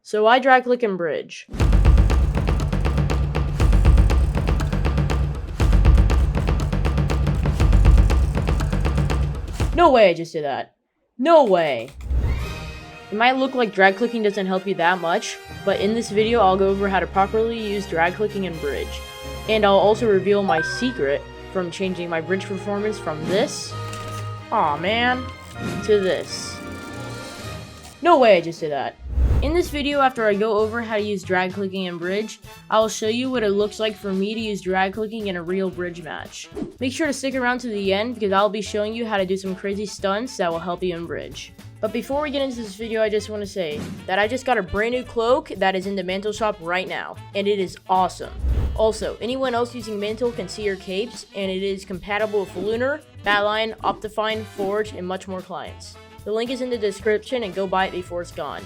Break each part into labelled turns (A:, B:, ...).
A: So I drag click and bridge. No way I just did that. No way. It might look like drag clicking doesn't help you that much, but in this video I'll go over how to properly use drag clicking and bridge. And I'll also reveal my secret from changing my bridge performance from this, aw man, to this. No way I just did that. In this video, after I go over how to use drag clicking and bridge, I will show you what it looks like for me to use drag clicking in a real bridge match. Make sure to stick around to the end because I'll be showing you how to do some crazy stunts that will help you in bridge. But before we get into this video, I just want to say that I just got a brand new cloak that is in the Mantle shop right now, and it is awesome. Also, anyone else using Mantle can see your capes, and it is compatible with Lunar, Batline, Optifine, Forge, and much more clients. The link is in the description and go buy it before it's gone.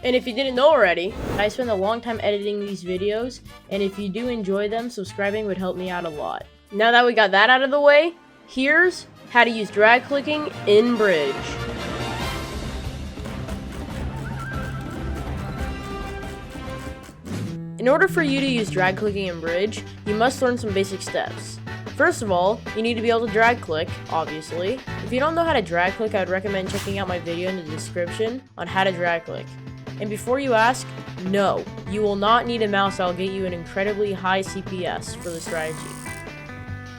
A: And if you didn't know already, I spend a long time editing these videos, and if you do enjoy them, subscribing would help me out a lot. Now that we got that out of the way, here's how to use drag clicking in bridge. In order for you to use drag clicking in bridge, you must learn some basic steps. First of all, you need to be able to drag click, obviously. If you don't know how to drag click, I would recommend checking out my video in the description on how to drag click. And before you ask, no, you will not need a mouse that will get you an incredibly high CPS for the strategy.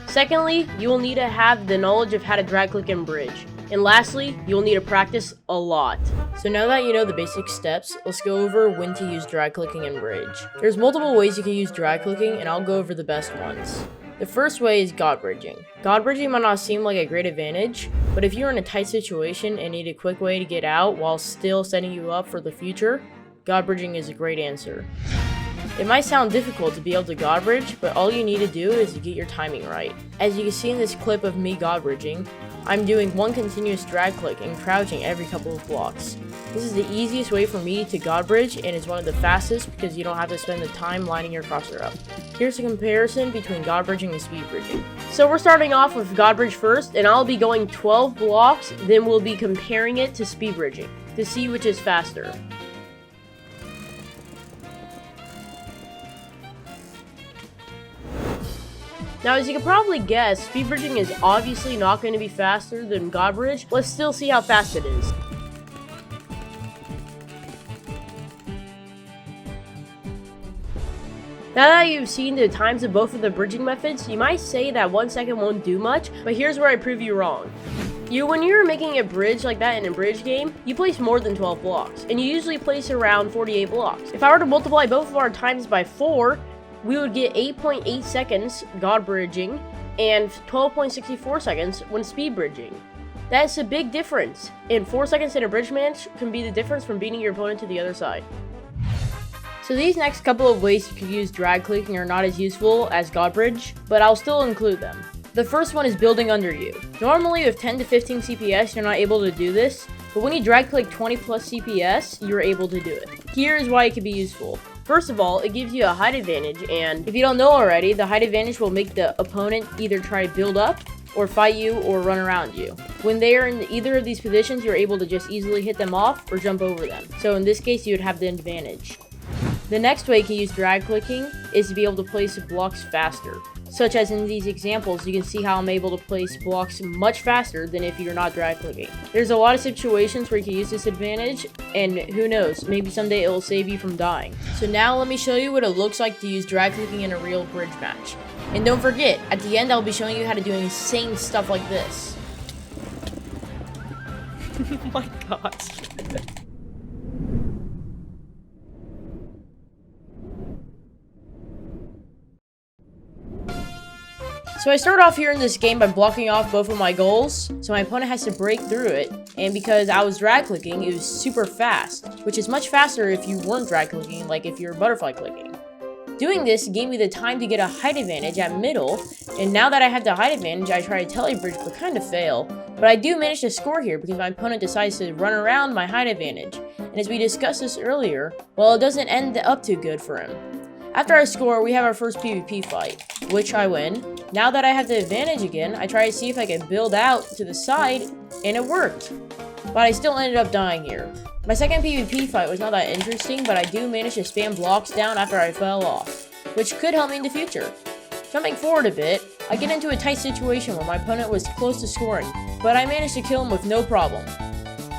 A: Secondly, you will need to have the knowledge of how to drag click and bridge. And lastly, you'll need to practice a lot. So now that you know the basic steps, let's go over when to use drag clicking and bridge. There's multiple ways you can use drag clicking, and I'll go over the best ones. The first way is God bridging. God bridging might not seem like a great advantage, but if you're in a tight situation and need a quick way to get out while still setting you up for the future, God bridging is a great answer. It might sound difficult to be able to God bridge, but all you need to do is to get your timing right. As you can see in this clip of me God bridging, I'm doing one continuous drag click and crouching every couple of blocks. This is the easiest way for me to God bridge, and it's one of the fastest because you don't have to spend the time lining your crosshair up. Here's a comparison between God bridging and speed bridging. So we're starting off with God bridge first, and I'll be going 12 blocks, then we'll be comparing it to speed bridging to see which is faster. Now, as you can probably guess, speed bridging is obviously not going to be faster than God bridge. Let's still see how fast it is. Now that you've seen the times of both of the bridging methods, you might say that 1 second won't do much, but here's where I prove you wrong. When you're making a bridge like that in a bridge game, you place more than 12 blocks, and you usually place around 48 blocks. If I were to multiply both of our times by 4, we would get 8.8 seconds God bridging and 12.64 seconds when speed bridging. That's a big difference, and 4 seconds in a bridge match can be the difference from beating your opponent to the other side. So these next couple of ways you could use drag clicking are not as useful as God bridge, but I'll still include them. The first one is building under you. Normally with 10 to 15 CPS you're not able to do this, but when you drag click 20 plus CPS, you're able to do it. Here is why it can be useful. First of all, it gives you a height advantage, and if you don't know already, the height advantage will make the opponent either try to build up, or fight you, or run around you. When they are in either of these positions, you're able to just easily hit them off, or jump over them. So in this case, you would have the advantage. The next way you can use drag clicking is to be able to place blocks faster. Such as in these examples, you can see how I'm able to place blocks much faster than if you're not drag clicking. There's a lot of situations where you can use this advantage, and who knows, maybe someday it will save you from dying. So now let me show you what it looks like to use drag clicking in a real bridge match. And don't forget, at the end I'll be showing you how to do insane stuff like this. Oh my gosh. So I start off here in this game by blocking off both of my goals, so my opponent has to break through it, and because I was drag clicking, it was super fast, which is much faster if you weren't drag clicking, like if you're butterfly clicking. Doing this gave me the time to get a height advantage at middle, and now that I have the height advantage, I try to Telly bridge but kind of fail. But I do manage to score here because my opponent decides to run around my height advantage, and as we discussed this earlier, well, it doesn't end up too good for him. After I score, we have our first PvP fight, which I win. Now that I have the advantage again, I try to see if I can build out to the side, and it worked. but I still ended up dying here. My second PvP fight was not that interesting, but I do manage to spam blocks down after I fell off, which could help me in the future. Jumping forward a bit, I get into a tight situation where my opponent was close to scoring, but I managed to kill him with no problem.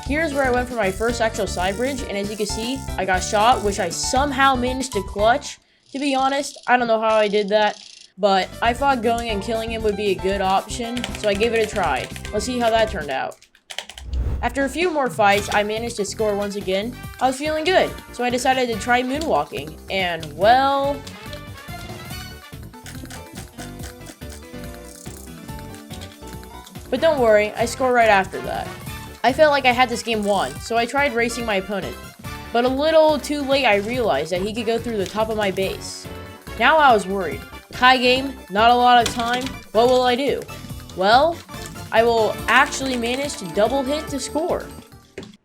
A: Here's where I went for my first actual side bridge, and as you can see, I got shot, which I somehow managed to clutch. To be honest, I don't know how I did that, but I thought going and killing him would be a good option, so I gave it a try. Let's see how that turned out. After a few more fights, I managed to score once again. I was feeling good, so I decided to try moonwalking, and well... But don't worry, I scored right after that. I felt like I had this game won, so I tried racing my opponent. But a little too late I realized that he could go through the top of my base. Now I was worried. Tie game, not a lot of time, what will I do? Well, I will actually manage to double hit to score.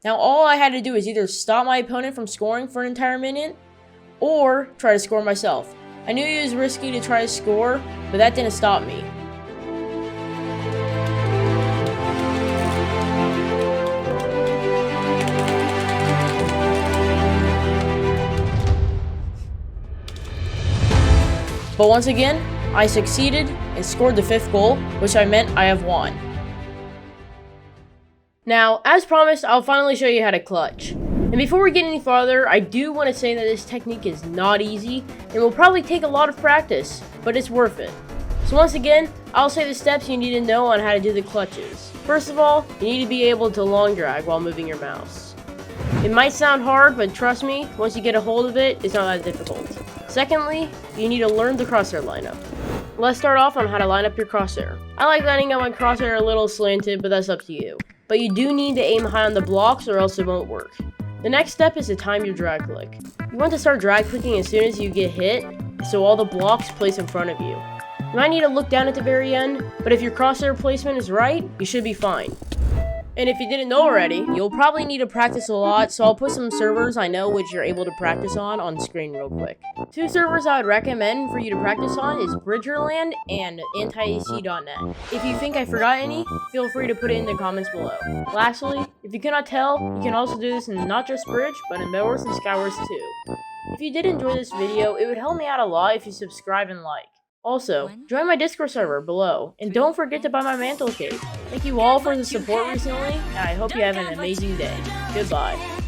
A: Now all I had to do is either stop my opponent from scoring for an entire minute, or try to score myself. I knew it was risky to try to score, but that didn't stop me. But once again, I succeeded and scored the 5th goal, which I meant I have won. Now, as promised, I'll finally show you how to clutch. And before we get any farther, I do want to say that this technique is not easy and will probably take a lot of practice, but it's worth it. So once again, I'll say the steps you need to know on how to do the clutches. First of all, you need to be able to long drag while moving your mouse. It might sound hard, but trust me, once you get a hold of it, it's not that difficult. Secondly, you need to learn the crosshair lineup. Let's start off on how to line up your crosshair. I like lining up my crosshair a little slanted, but that's up to you. But you do need to aim high on the blocks or else it won't work. The next step is to time your drag click. You want to start drag clicking as soon as you get hit, so all the blocks place in front of you. You might need to look down at the very end, but if your crosshair placement is right, you should be fine. And if you didn't know already, you'll probably need to practice a lot, so I'll put some servers I know which you're able to practice on screen real quick. 2 servers I would recommend for you to practice on is Bridgerland and antiac.net. If you think I forgot any, feel free to put it in the comments below. Lastly, if you cannot tell, you can also do this in not just Bridge, but in Bedwars and Skywars too. If you did enjoy this video, it would help me out a lot if you subscribe and like. Also, join my Discord server below, and don't forget to buy my mantle cape. Thank you all for the support recently, and I hope you have an amazing day. Goodbye.